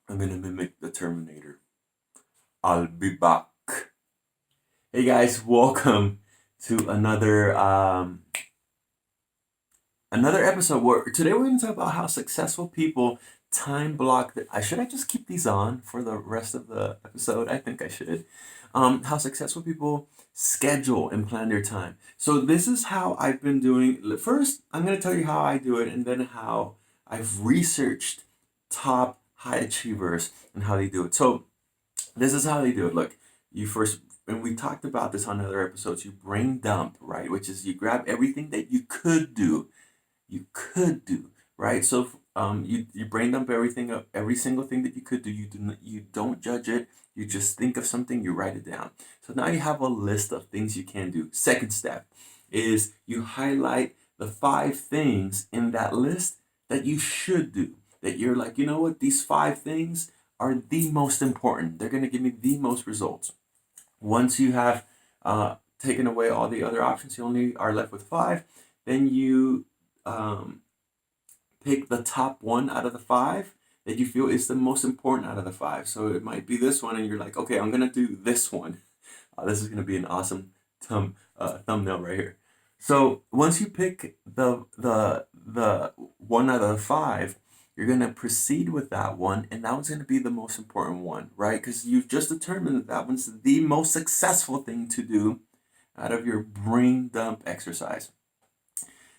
I'm gonna mimic the Terminator. I'll be back. Hey guys, welcome to another episode where today we're gonna talk about how successful people time block. Should I just keep these on for the rest of the episode? I think I should. How successful people schedule and plan their time. So this is how I've been doing. First, I'm gonna tell you how I do it, and then how I've researched top high achievers and how they do it. So this is how they do it. Look, you first, and we talked about this on other episodes, you brain dump, right? Which is you grab everything that you could do, right? So you brain dump everything up, every single thing that you could do. You don't judge it. You just think of something, you write it down. So now you have a list of things you can do. Second step is you highlight the 5 things in that list that you should do. That you're like, you know what, these 5 things are the most important. They're gonna give me the most results. Once you have taken away all the other options, you only are left with 5. Then you um, pick the top one out of the 5 that you feel is the most important out of the 5. So it might be this one, and you're like, okay, I'm gonna do this one. This is gonna be an awesome thumbnail right here. So once you pick the one out of the 5, you're gonna proceed with that one, and that one's gonna be the most important one, right? Because you've just determined that that one's the most successful thing to do out of your brain dump exercise.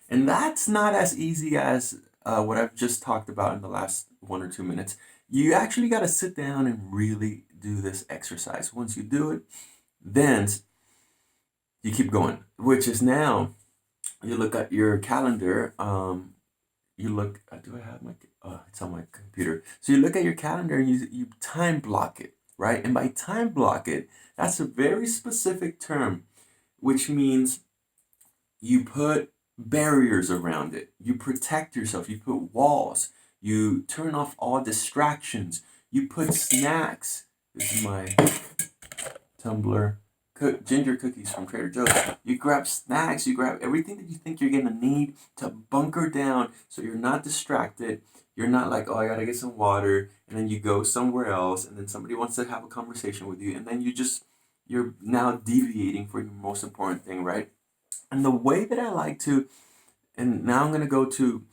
And that's not as easy as what I've just talked about in the last 1 or 2 minutes. You actually got to sit down and really do this exercise. Once you do it, then you keep going, which is now you look at your calendar. You look, do I have my, it's on my computer. So you look at your calendar and you time block it, right? And by time block it, that's a very specific term, which means you put barriers around it. You protect yourself. You put walls. You turn off all distractions. You put snacks. This is my Tumblr ginger cookies from Trader Joe's. You grab snacks. You grab everything that you think you're gonna need to bunker down, so you're not distracted. You're not like, oh, I gotta get some water, and then you go somewhere else, and then somebody wants to have a conversation with you, and then you're now deviating for your most important thing, right? And the way that I like to, and now I'm going to go to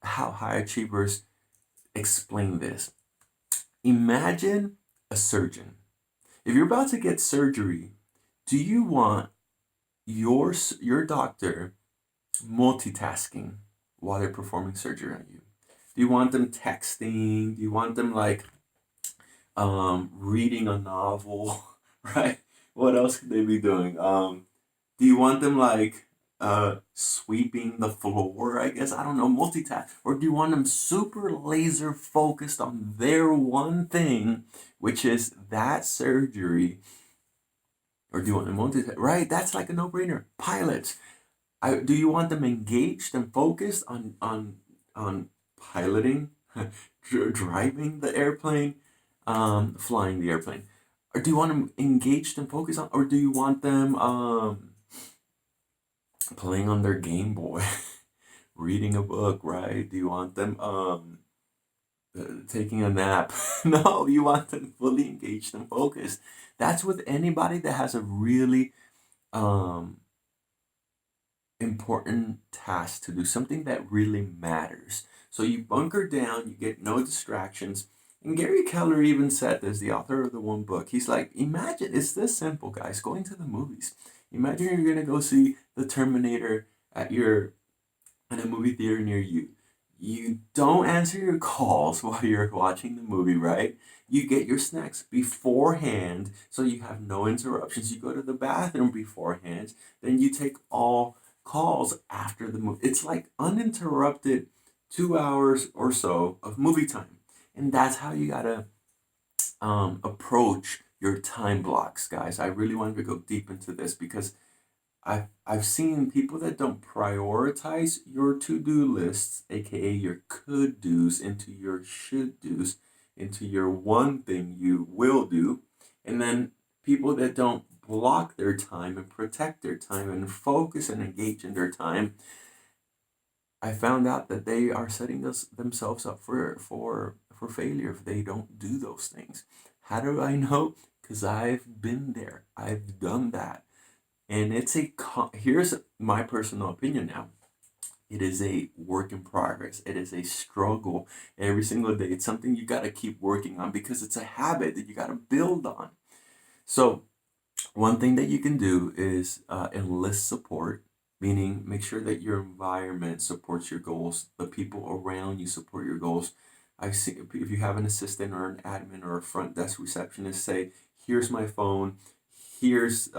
how high achievers explain this. Imagine a surgeon. If you're about to get surgery, do you want your doctor multitasking while they're performing surgery on you? Do you want them texting? Do you want them like reading a novel, right? What else could they be doing? Do you want them like sweeping the floor, I guess? I don't know, multitask. Or do you want them super laser focused on their one thing, which is that surgery? Or do you want them multitask? Right? That's like a no-brainer. Pilots. Do you want them engaged and focused on piloting, driving the airplane, flying the airplane? Or do you want them engaged and focused on, or do you want them playing on their Game Boy, reading a book, right? Do you want them taking a nap? No, you want them fully engaged and focused. That's with anybody that has a really um important task to do, something that really matters. So you bunker down, you get no distractions. And Gary Keller even said this, the author of the one book. He's like, imagine it's this simple, guys, going to the movies. Imagine you're gonna go see the Terminator at your in a movie theater near you. You don't answer your calls while you're watching the movie, right? You get your snacks beforehand so you have no interruptions. You go to the bathroom beforehand, then you take all calls after the movie. It's like uninterrupted 2 hours or so of movie time. And that's how you gotta approach your time blocks, guys. I really wanted to go deep into this because I've seen people that don't prioritize your to-do lists, aka your could do's, into your should do's, into your one thing you will do, and then people that don't block their time and protect their time and focus and engage in their time. I found out that they are setting themselves up for failure if they don't do those things. How do I know? Because I've been there. I've done that. And here's my personal opinion now. It is a work in progress. It is a struggle every single day. It's something you got to keep working on because it's a habit that you got to build on. So, one thing that you can do is enlist support, meaning make sure that your environment supports your goals, the people around you support your goals. I see if you have an assistant or an admin or a front desk receptionist, say, "Here's my phone, here's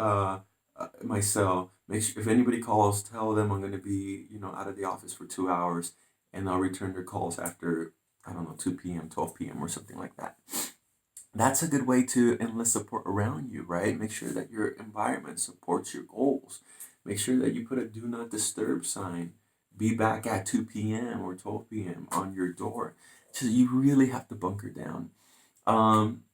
my cell. Make sure if anybody calls, tell them I'm going to be out of the office for 2 hours, and I'll return their calls after I don't know 2 p.m., 12 p.m. or something like that." That's a good way to enlist support around you, right? Make sure that your environment supports your goals. Make sure that you put a do not disturb sign. Be back at 2 p.m. or 12 p.m. on your door. So you really have to bunker down. Um,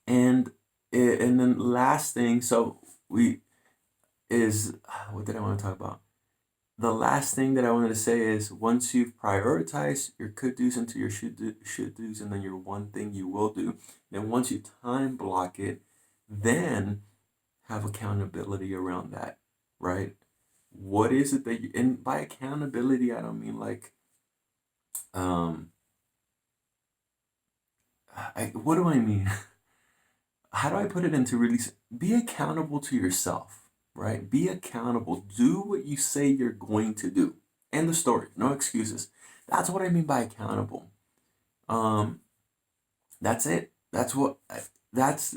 and and then last thing, so we is what did I want to talk about? The last thing that I wanted to say is once you've prioritized your could do's into your should do's and then your one thing you will do, then once you time block it, then have accountability around that, right? What is it that and by accountability, I don't mean like, um, what do I mean? How do I put it into really, be accountable to yourself, right? Be accountable. Do what you say you're going to do. End the story. No excuses. That's what I mean by accountable. Um, that's it. That's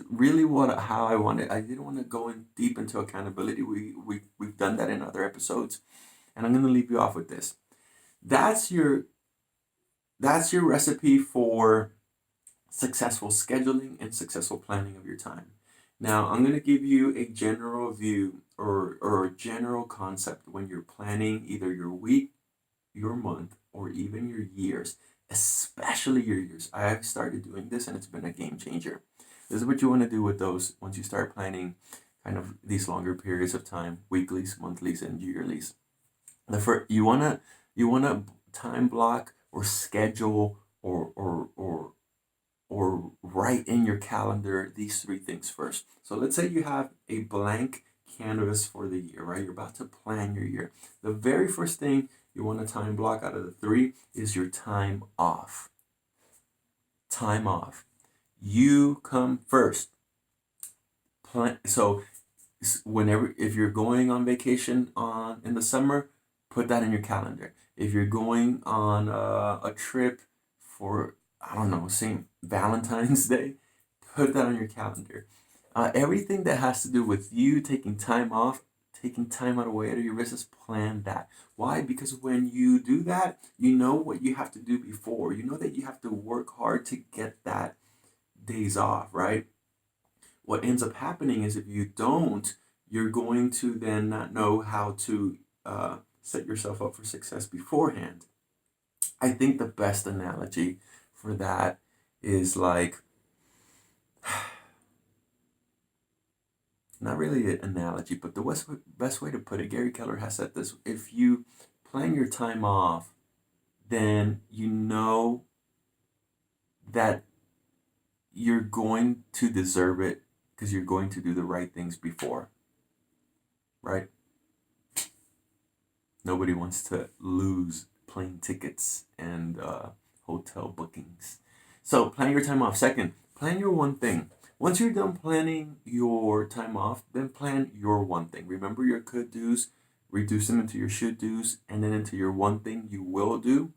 really what how I wanted. I didn't want to go in deep into accountability. We've done that in other episodes, and I'm gonna leave you off with this. That's your that's your recipe for successful scheduling and successful planning of your time. Now, I'm going to give you a general view or a general concept when you're planning either your week, your month, or even your years, especially your years. I have started doing this and it's been a game changer. This is what you want to do with those once you start planning kind of these longer periods of time, weeklies, monthlies, and yearlies. The first, you wanna time block or schedule or write in your calendar these three things first. So let's say you have a blank canvas for the year, right? You're about to plan your year. The very first thing you want to time block out of the three is your time off. Time off. You come first. So whenever if you're going on vacation on in the summer, put that in your calendar. If you're going on a trip for I don't know, St. Valentine's Day, put that on your calendar. Everything that has to do with you taking time off, taking time out away out of your business, plan that. Why? Because when you do that, you know what you have to do before. You know that you have to work hard to get that days off, right? What ends up happening is if you don't, you're going to then not know how to set yourself up for success beforehand. I think the best analogy for that is like, not really an analogy, but the best way to put it, Gary Keller has said this: if you plan your time off, then you know that you're going to deserve it because you're going to do the right things before, right? Nobody wants to lose plane tickets and hotel bookings. So plan your time off. Second, plan your one thing. Once you're done planning your time off, then plan your one thing. Remember your could do's, reduce them into your should do's, and then into your one thing you will do.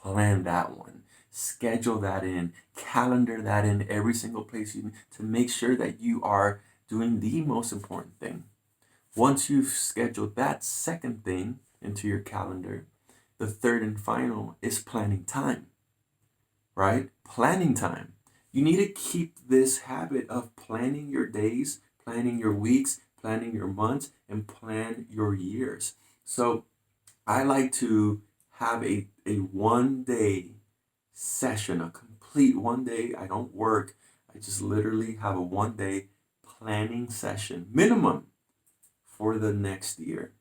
Plan that one. Schedule that in. Calendar that in every single place to make sure that you are doing the most important thing. Once you've scheduled that second thing into your calendar, the third and final is planning time, right? Planning time. You need to keep this habit of planning your days, planning your weeks, planning your months, and plan your years. So I like to have a 1 day session, a complete 1 day. I don't work. I just literally have a 1 day planning session minimum for the next year.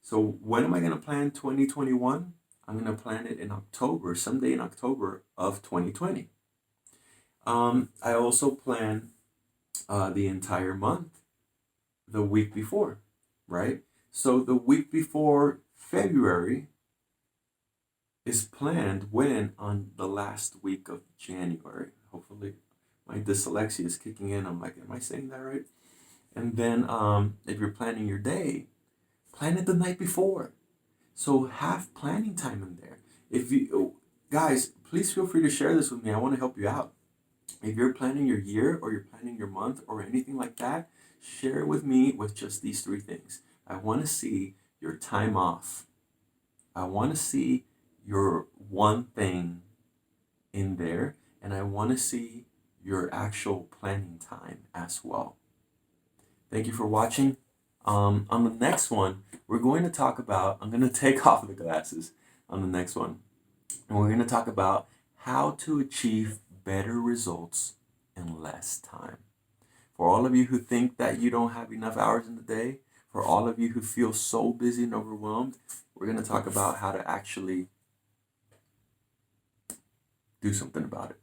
So when am I going to plan 2021? I'm going to plan it in October, someday in October of 2020. I also plan the entire month the week before, right? So the week before February is planned when on the last week of January. Hopefully, my dyslexia is kicking in. I'm like, am I saying that right? And then if you're planning your day, plan it the night before. So have planning time in there. If you guys, please feel free to share this with me. I want to help you out. If you're planning your year or you're planning your month or anything like that, share it with me with just these three things. I want to see your time off. I want to see your one thing in there, and I want to see your actual planning time as well. Thank you for watching. On the next one, we're going to talk about, I'm going to take off the glasses on the next one, and we're going to talk about how to achieve better results in less time. For all of you who think that you don't have enough hours in the day, for all of you who feel so busy and overwhelmed, we're going to talk about how to actually do something about it.